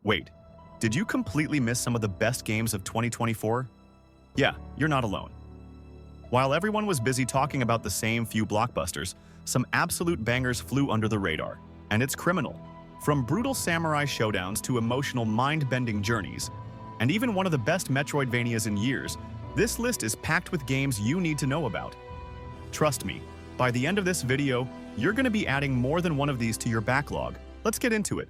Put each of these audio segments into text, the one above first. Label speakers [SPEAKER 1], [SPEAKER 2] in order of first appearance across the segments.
[SPEAKER 1] Wait, did you completely miss some of the best games of 2024? Yeah, you're not alone. While everyone was busy talking about the same few blockbusters, some absolute bangers flew under the radar, and it's criminal. From brutal samurai showdowns to emotional mind-bending journeys, and even one of the best Metroidvanias in years, this list is packed with games you need to know about. Trust me, by the end of this video, you're going to be adding more than one of these to your backlog. Let's get into it.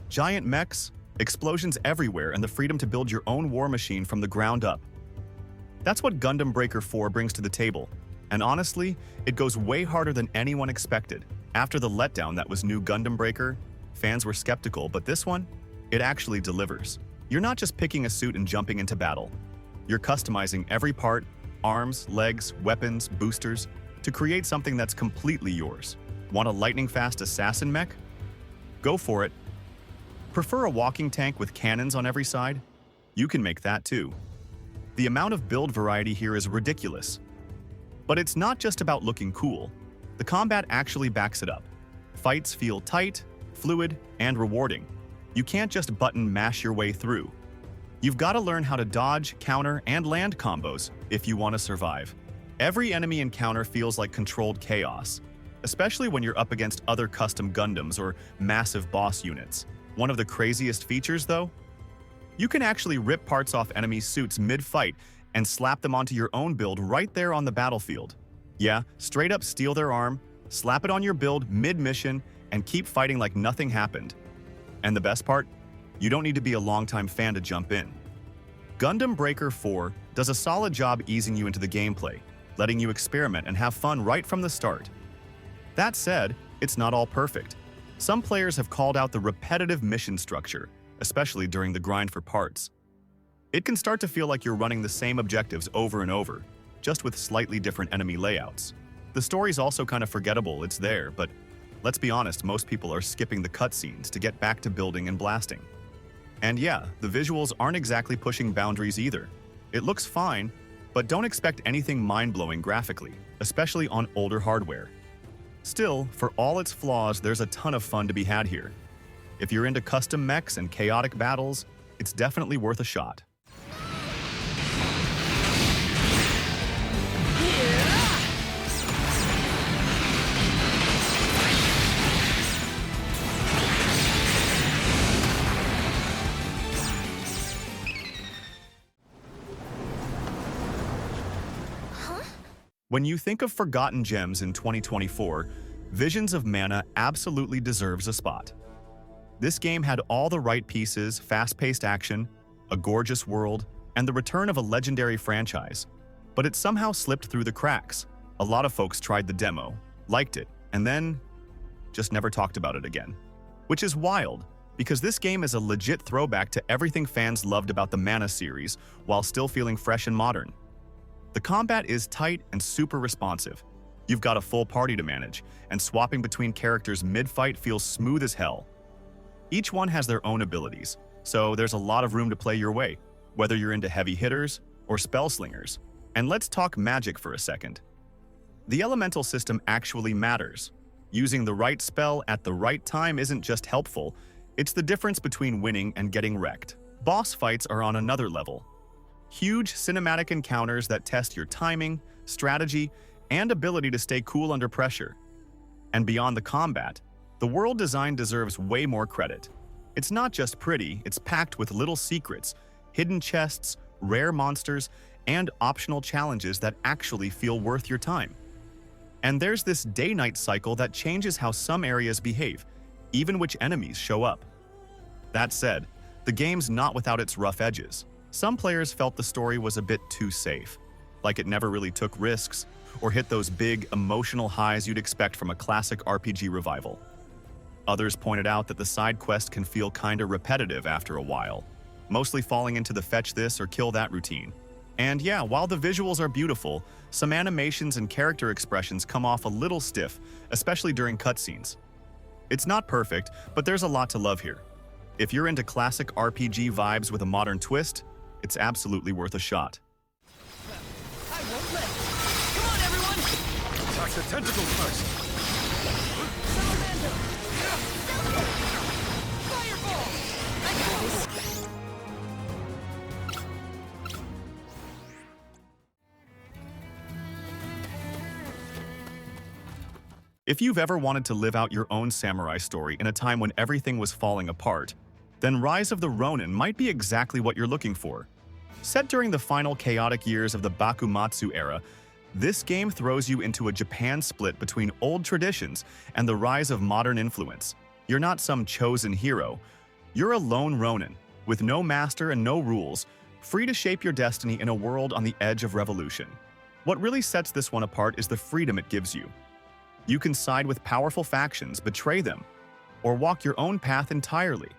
[SPEAKER 1] Giant mechs, explosions everywhere, and the freedom to build your own war machine from the ground up. That's what Gundam Breaker 4 brings to the table, and honestly, it goes way harder than anyone expected. After the letdown that was new Gundam Breaker, fans were skeptical, but this one, it actually delivers. You're not just picking a suit and jumping into battle. You're customizing every part, arms, legs, weapons, boosters, to create something that's completely yours. Want a lightning-fast assassin mech? Go for it. Prefer a walking tank with cannons on every side? You can make that too. The amount of build variety here is ridiculous. But it's not just about looking cool. The combat actually backs it up. Fights feel tight, fluid, and rewarding. You can't just button mash your way through. You've got to learn how to dodge, counter, and land combos if you want to survive. Every enemy encounter feels like controlled chaos, especially when you're up against other custom Gundams or massive boss units. One of the craziest features, though? You can actually rip parts off enemy suits mid-fight and slap them onto your own build right there on the battlefield. Yeah, straight up steal their arm, slap it on your build mid-mission, and keep fighting like nothing happened. And the best part? You don't need to be a longtime fan to jump in. Gundam Breaker 4 does a solid job easing you into the gameplay, letting you experiment and have fun right from the start. That said, it's not all perfect. Some players have called out the repetitive mission structure, especially during the grind for parts. It can start to feel like you're running the same objectives over and over, just with slightly different enemy layouts. The story's also kind of forgettable, it's there, but let's be honest, most people are skipping the cutscenes to get back to building and blasting. And yeah, the visuals aren't exactly pushing boundaries either. It looks fine, but don't expect anything mind-blowing graphically, especially on older hardware. Still, for all its flaws, there's a ton of fun to be had here. If you're into custom mechs and chaotic battles, it's definitely worth a shot. When you think of forgotten gems in 2024, Visions of Mana absolutely deserves a spot. This game had all the right pieces, fast-paced action, a gorgeous world, and the return of a legendary franchise. But it somehow slipped through the cracks. A lot of folks tried the demo, liked it, and then just never talked about it again. Which is wild, because this game is a legit throwback to everything fans loved about the Mana series, while still feeling fresh and modern. The combat is tight and super responsive. You've got a full party to manage, and swapping between characters mid-fight feels smooth as hell. Each one has their own abilities, so there's a lot of room to play your way, whether you're into heavy hitters or spell slingers. And let's talk magic for a second. The elemental system actually matters. Using the right spell at the right time isn't just helpful, it's the difference between winning and getting wrecked. Boss fights are on another level. Huge cinematic encounters that test your timing, strategy, and ability to stay cool under pressure. And beyond the combat, the world design deserves way more credit. It's not just pretty, it's packed with little secrets, hidden chests, rare monsters, and optional challenges that actually feel worth your time. And there's this day-night cycle that changes how some areas behave, even which enemies show up. That said, the game's not without its rough edges. Some players felt the story was a bit too safe, like it never really took risks or hit those big emotional highs you'd expect from a classic RPG revival. Others pointed out that the side quest can feel kinda repetitive after a while, mostly falling into the fetch this or kill that routine. And yeah, while the visuals are beautiful, some animations and character expressions come off a little stiff, especially during cutscenes. It's not perfect, but there's a lot to love here. If you're into classic RPG vibes with a modern twist, it's absolutely worth a shot.
[SPEAKER 2] I won't let. Come on, everyone!
[SPEAKER 3] Attack the tentacles first.
[SPEAKER 1] If you've ever wanted to live out your own samurai story in a time when everything was falling apart, then Rise of the Ronin might be exactly what you're looking for. Set during the final chaotic years of the Bakumatsu era, this game throws you into a Japan split between old traditions and the rise of modern influence. You're not some chosen hero. You're a lone Ronin, with no master and no rules, free to shape your destiny in a world on the edge of revolution. What really sets this one apart is the freedom it gives you. You can side with powerful factions, betray them, or walk your own path entirely.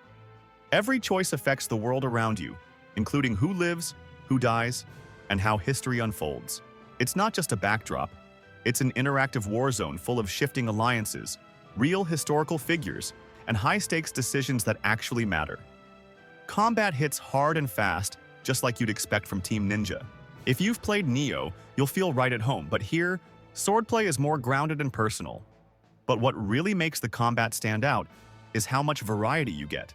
[SPEAKER 1] Every choice affects the world around you, including who lives, who dies, and how history unfolds. It's not just a backdrop, it's an interactive war zone full of shifting alliances, real historical figures, and high-stakes decisions that actually matter. Combat hits hard and fast, just like you'd expect from Team Ninja. If you've played Nioh, you'll feel right at home, but here, swordplay is more grounded and personal. But what really makes the combat stand out is how much variety you get.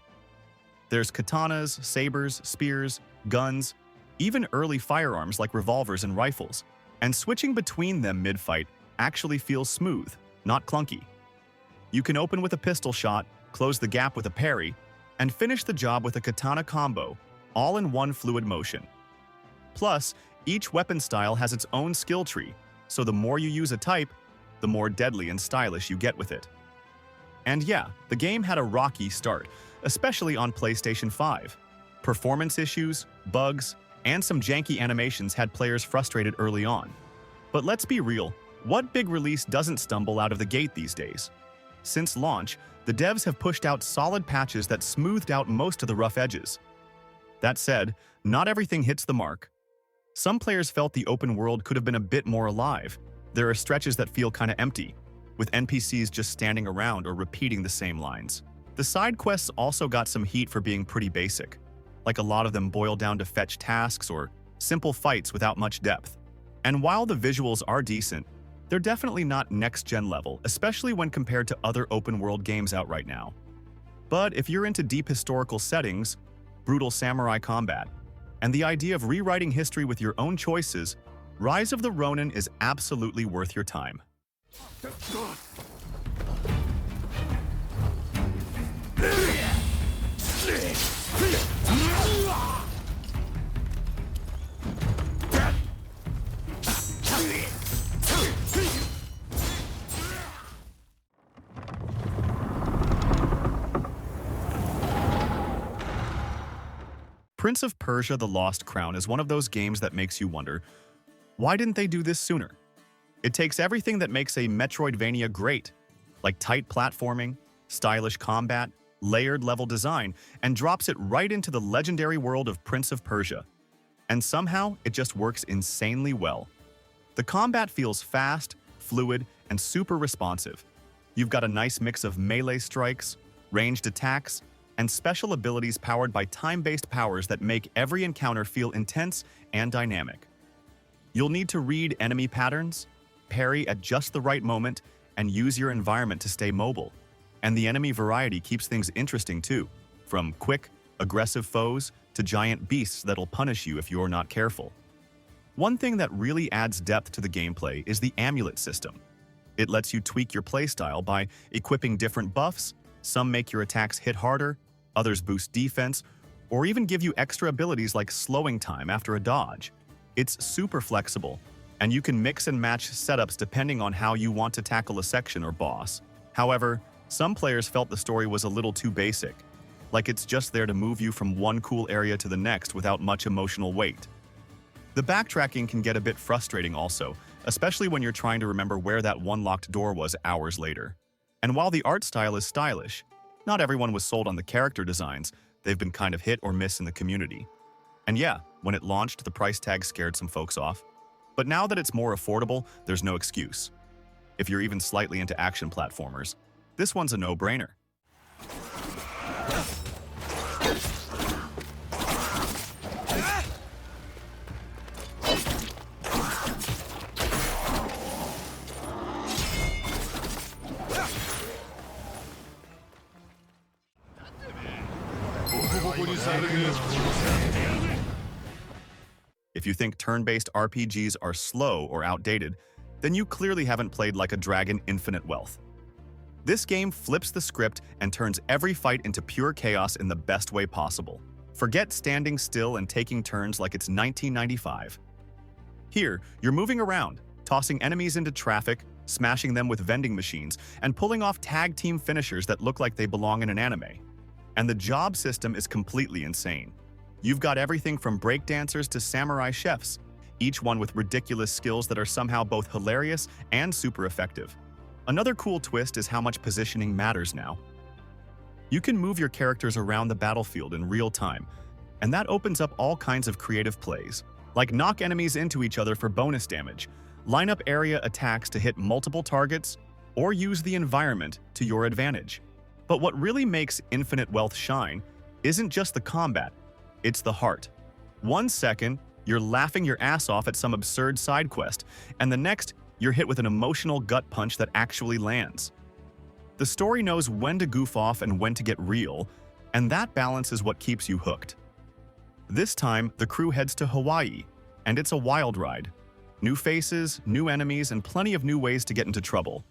[SPEAKER 1] There's katanas, sabers, spears, guns, even early firearms like revolvers and rifles. And switching between them mid-fight actually feels smooth, not clunky. You can open with a pistol shot, close the gap with a parry, and finish the job with a katana combo, all in one fluid motion. Plus, each weapon style has its own skill tree, so the more you use a type, the more deadly and stylish you get with it. And yeah, the game had a rocky start, especially on PlayStation 5. Performance issues, bugs, and some janky animations had players frustrated early on. But let's be real, what big release doesn't stumble out of the gate these days? Since launch, the devs have pushed out solid patches that smoothed out most of the rough edges. That said, not everything hits the mark. Some players felt the open world could have been a bit more alive. There are stretches that feel kinda empty, with NPCs just standing around or repeating the same lines. The side quests also got some heat for being pretty basic, like a lot of them boil down to fetch tasks or simple fights without much depth. And while the visuals are decent, they're definitely not next-gen level, especially when compared to other open-world games out right now. But if you're into deep historical settings, brutal samurai combat, and the idea of rewriting history with your own choices, Rise of the Ronin is absolutely worth your time. Prince of Persia: The Lost Crown is one of those games that makes you wonder, why didn't they do this sooner? It takes everything that makes a Metroidvania great, like tight platforming, stylish combat, layered level design, and drops it right into the legendary world of Prince of Persia. And somehow, it just works insanely well. The combat feels fast, fluid, and super responsive. You've got a nice mix of melee strikes, ranged attacks, and special abilities powered by time-based powers that make every encounter feel intense and dynamic. You'll need to read enemy patterns, parry at just the right moment, and use your environment to stay mobile. And the enemy variety keeps things interesting too, from quick, aggressive foes to giant beasts that'll punish you if you're not careful. One thing that really adds depth to the gameplay is the amulet system. It lets you tweak your playstyle by equipping different buffs. Some make your attacks hit harder, others boost defense, or even give you extra abilities like slowing time after a dodge. It's super flexible, and you can mix and match setups depending on how you want to tackle a section or boss. However, some players felt the story was a little too basic, like it's just there to move you from one cool area to the next without much emotional weight. The backtracking can get a bit frustrating also, especially when you're trying to remember where that one locked door was hours later. And while the art style is stylish, not everyone was sold on the character designs. They've been kind of hit or miss in the community. And yeah, when it launched, the price tag scared some folks off. But now that it's more affordable, there's no excuse. If you're even slightly into action platformers, this one's a no-brainer. If you think turn-based RPGs are slow or outdated, then you clearly haven't played Like a Dragon: Infinite Wealth. This game flips the script and turns every fight into pure chaos in the best way possible. Forget standing still and taking turns like it's 1995. Here, you're moving around, tossing enemies into traffic, smashing them with vending machines, and pulling off tag team finishers that look like they belong in an anime. And the job system is completely insane. You've got everything from breakdancers to samurai chefs, each one with ridiculous skills that are somehow both hilarious and super effective. Another cool twist is how much positioning matters now. You can move your characters around the battlefield in real time, and that opens up all kinds of creative plays, like knock enemies into each other for bonus damage, line up area attacks to hit multiple targets, or use the environment to your advantage. But what really makes Infinite Wealth shine isn't just the combat, it's the heart. 1 second, you're laughing your ass off at some absurd side quest, and the next, you're hit with an emotional gut punch that actually lands. The story knows when to goof off and when to get real, and that balance is what keeps you hooked. This time, the crew heads to Hawaii, and it's a wild ride. New faces, new enemies, and plenty of new ways to get into trouble.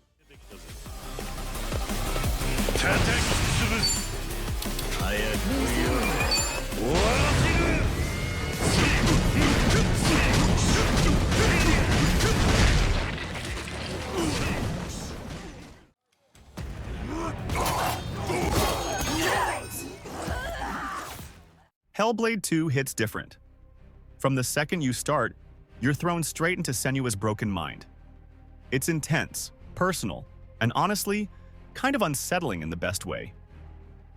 [SPEAKER 1] Hellblade 2 hits different. From the second you start, you're thrown straight into Senua's broken mind. It's intense, personal, and honestly, kind of unsettling in the best way.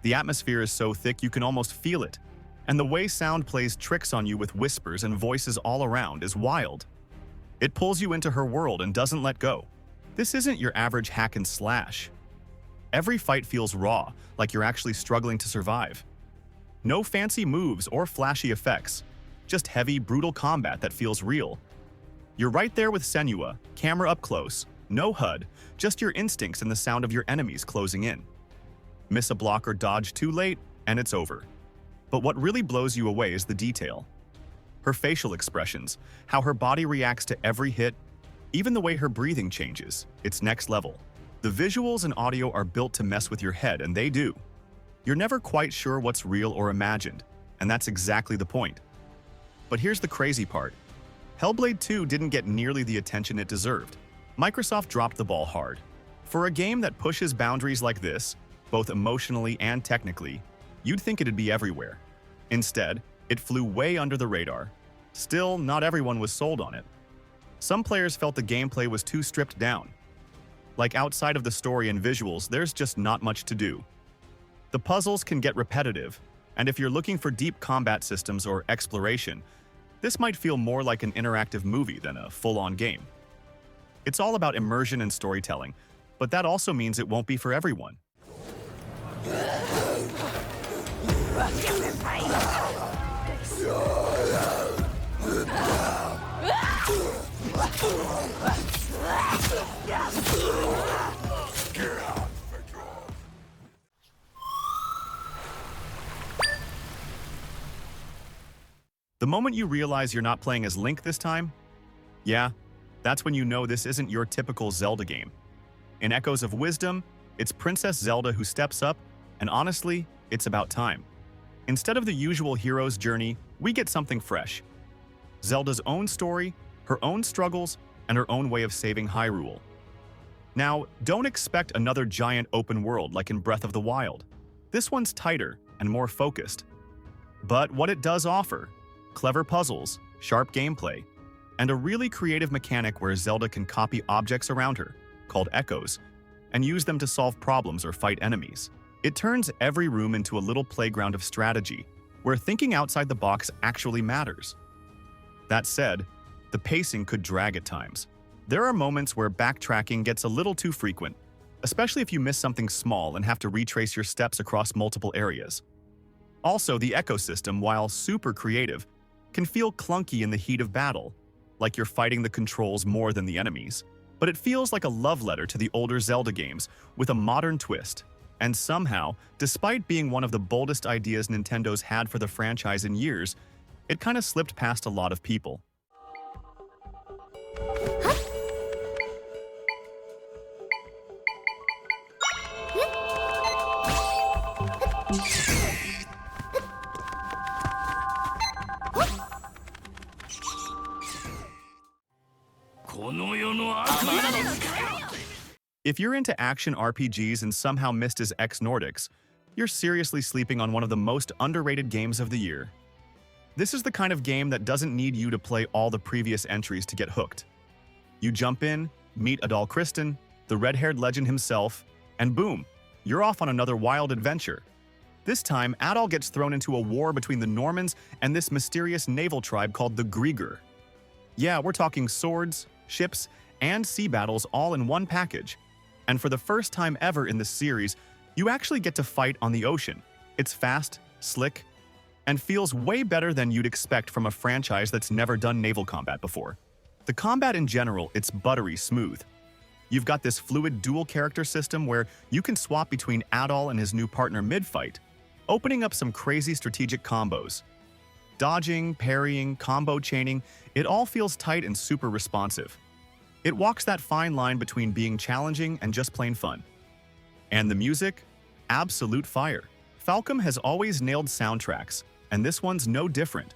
[SPEAKER 1] The atmosphere is so thick you can almost feel it, and the way sound plays tricks on you with whispers and voices all around is wild. It pulls you into her world and doesn't let go. This isn't your average hack and slash. Every fight feels raw, like you're actually struggling to survive. No fancy moves or flashy effects, just heavy, brutal combat that feels real. You're right there with Senua, camera up close, no HUD, just your instincts and the sound of your enemies closing in. Miss a block or dodge too late, and it's over. But what really blows you away is the detail. Her facial expressions, how her body reacts to every hit, even the way her breathing changes, it's next level. The visuals and audio are built to mess with your head, and they do. You're never quite sure what's real or imagined, and that's exactly the point. But here's the crazy part. Hellblade 2 didn't get nearly the attention it deserved. Microsoft dropped the ball hard. For a game that pushes boundaries like this, both emotionally and technically, you'd think it'd be everywhere. Instead, it flew way under the radar. Still, not everyone was sold on it. Some players felt the gameplay was too stripped down. Like outside of the story and visuals, there's just not much to do. The puzzles can get repetitive, and if you're looking for deep combat systems or exploration, this might feel more like an interactive movie than a full-on game. It's all about immersion and storytelling, but that also means it won't be for everyone. The moment you realize you're not playing as Link this time, yeah, that's when you know this isn't your typical Zelda game. In Echoes of Wisdom, it's Princess Zelda who steps up, and honestly, it's about time. Instead of the usual hero's journey, we get something fresh. Zelda's own story, her own struggles, and her own way of saving Hyrule. Now, don't expect another giant open world like in Breath of the Wild. This one's tighter and more focused. But what it does offer, clever puzzles, sharp gameplay, and a really creative mechanic where Zelda can copy objects around her, called echoes, and use them to solve problems or fight enemies. It turns every room into a little playground of strategy, where thinking outside the box actually matters. That said, the pacing could drag at times. There are moments where backtracking gets a little too frequent, especially if you miss something small and have to retrace your steps across multiple areas. Also, the ecosystem, while super creative, can feel clunky in the heat of battle, like you're fighting the controls more than the enemies. But it feels like a love letter to the older Zelda games with a modern twist. And somehow, despite being one of the boldest ideas Nintendo's had for the franchise in years, it kind of slipped past a lot of people. If you're into action RPGs and somehow missed his Nordics, you're seriously sleeping on one of the most underrated games of the year. This is the kind of game that doesn't need you to play all the previous entries to get hooked. You jump in, meet Adal Kristen, the red-haired legend himself, and boom, you're off on another wild adventure. This time, Adal gets thrown into a war between the Normans and this mysterious naval tribe called the Grieger. Yeah, we're talking swords, ships, and sea battles all in one package. And for the first time ever in this series, you actually get to fight on the ocean. It's fast, slick, and feels way better than you'd expect from a franchise that's never done naval combat before. The combat in general, it's buttery smooth. You've got this fluid dual character system where you can swap between Adal and his new partner mid-fight, opening up some crazy strategic combos. Dodging, parrying, combo chaining, it all feels tight and super responsive. It walks that fine line between being challenging and just plain fun. And the music? Absolute fire. Falcom has always nailed soundtracks, and this one's no different.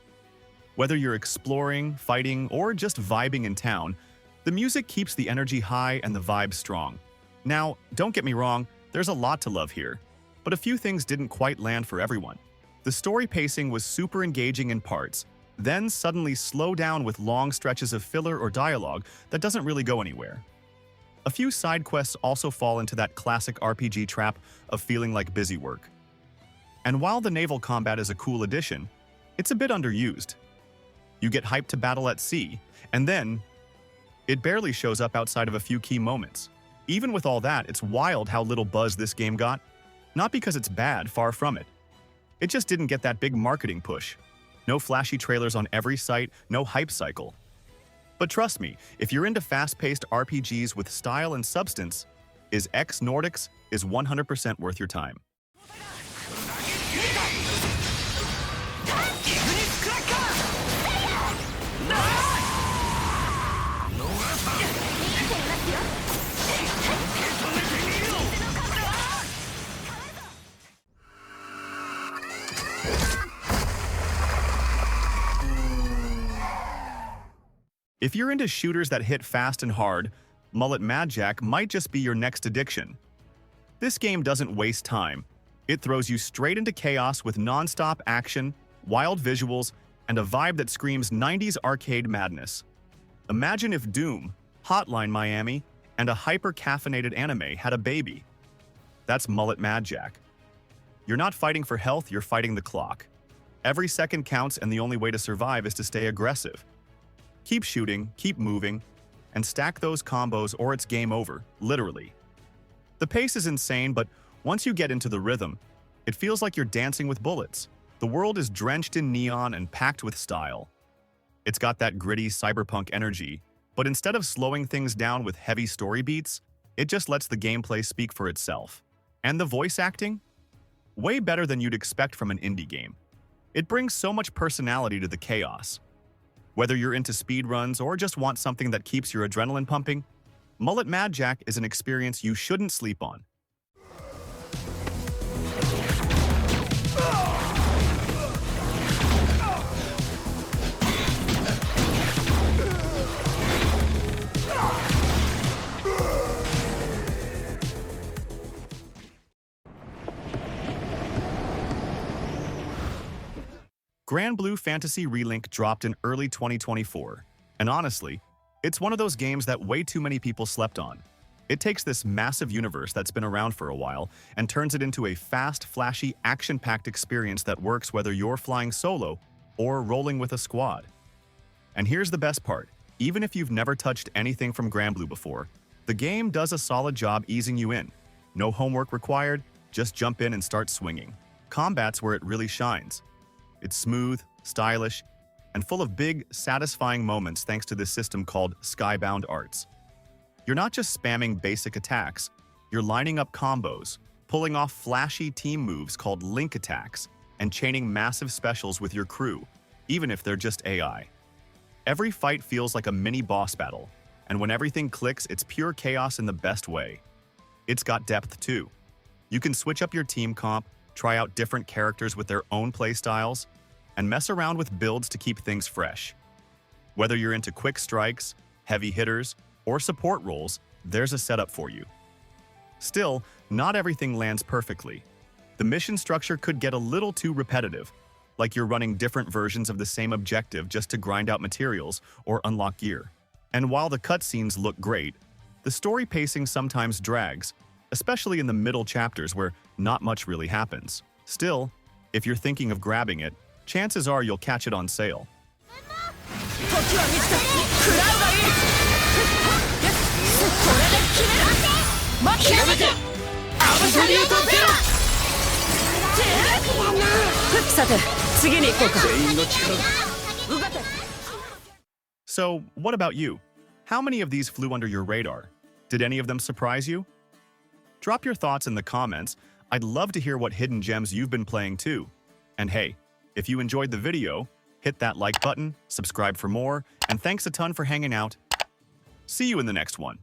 [SPEAKER 1] Whether you're exploring, fighting, or just vibing in town, the music keeps the energy high and the vibe strong. Now, don't get me wrong, there's a lot to love here, but a few things didn't quite land for everyone. The story pacing was super engaging in parts, then suddenly slow down with long stretches of filler or dialogue that doesn't really go anywhere. A few side quests also fall into that classic RPG trap of feeling like busy work. And while the naval combat is a cool addition, it's a bit underused. You get hyped to battle at sea, and then it barely shows up outside of a few key moments. Even with all that, it's wild how little buzz this game got. Not because it's bad, far from it. It just didn't get that big marketing push. No flashy trailers on every site, no hype cycle. But trust me, if you're into fast-paced RPGs with style and substance, Unnoticed is 100% worth your time. If you're into shooters that hit fast and hard, Mullet Mad Jack might just be your next addiction. This game doesn't waste time. It throws you straight into chaos with non-stop action, wild visuals, and a vibe that screams 90s arcade madness. Imagine if Doom, Hotline Miami, and a hyper-caffeinated anime had a baby. That's Mullet Mad Jack. You're not fighting for health, you're fighting the clock. Every second counts, and the only way to survive is to stay aggressive. Keep shooting, keep moving, and stack those combos or it's game over, literally. The pace is insane, but once you get into the rhythm, it feels like you're dancing with bullets. The world is drenched in neon and packed with style. It's got that gritty cyberpunk energy, but instead of slowing things down with heavy story beats, it just lets the gameplay speak for itself. And the voice acting? Way better than you'd expect from an indie game. It brings so much personality to the chaos. Whether you're into speedruns or just want something that keeps your adrenaline pumping, Mullet Mad Jack is an experience you shouldn't sleep on. Grand Blue Fantasy Relink dropped in early 2024, and honestly, it's one of those games that way too many people slept on. It takes this massive universe that's been around for a while and turns it into a fast, flashy, action-packed experience that works whether you're flying solo or rolling with a squad. And here's the best part, even if you've never touched anything from Grand Blue before, the game does a solid job easing you in. No homework required, just jump in and start swinging. Combat's where it really shines. It's smooth, stylish, and full of big, satisfying moments thanks to this system called Skybound Arts. You're not just spamming basic attacks, you're lining up combos, pulling off flashy team moves called link attacks, and chaining massive specials with your crew, even if they're just AI. Every fight feels like a mini boss battle, and when everything clicks, it's pure chaos in the best way. It's got depth too. You can switch up your team comp, try out different characters with their own playstyles, and mess around with builds to keep things fresh. Whether you're into quick strikes, heavy hitters, or support roles, there's a setup for you. Still, not everything lands perfectly. The mission structure could get a little too repetitive, like you're running different versions of the same objective just to grind out materials or unlock gear. And while the cutscenes look great, the story pacing sometimes drags, especially in the middle chapters where not much really happens. Still, if you're thinking of grabbing it, chances are you'll catch it on sale. So, what about you? How many of these flew under your radar? Did any of them surprise you? Drop your thoughts in the comments. I'd love to hear what hidden gems you've been playing too. And hey, if you enjoyed the video, hit that like button, subscribe for more, and thanks a ton for hanging out. See you in the next one.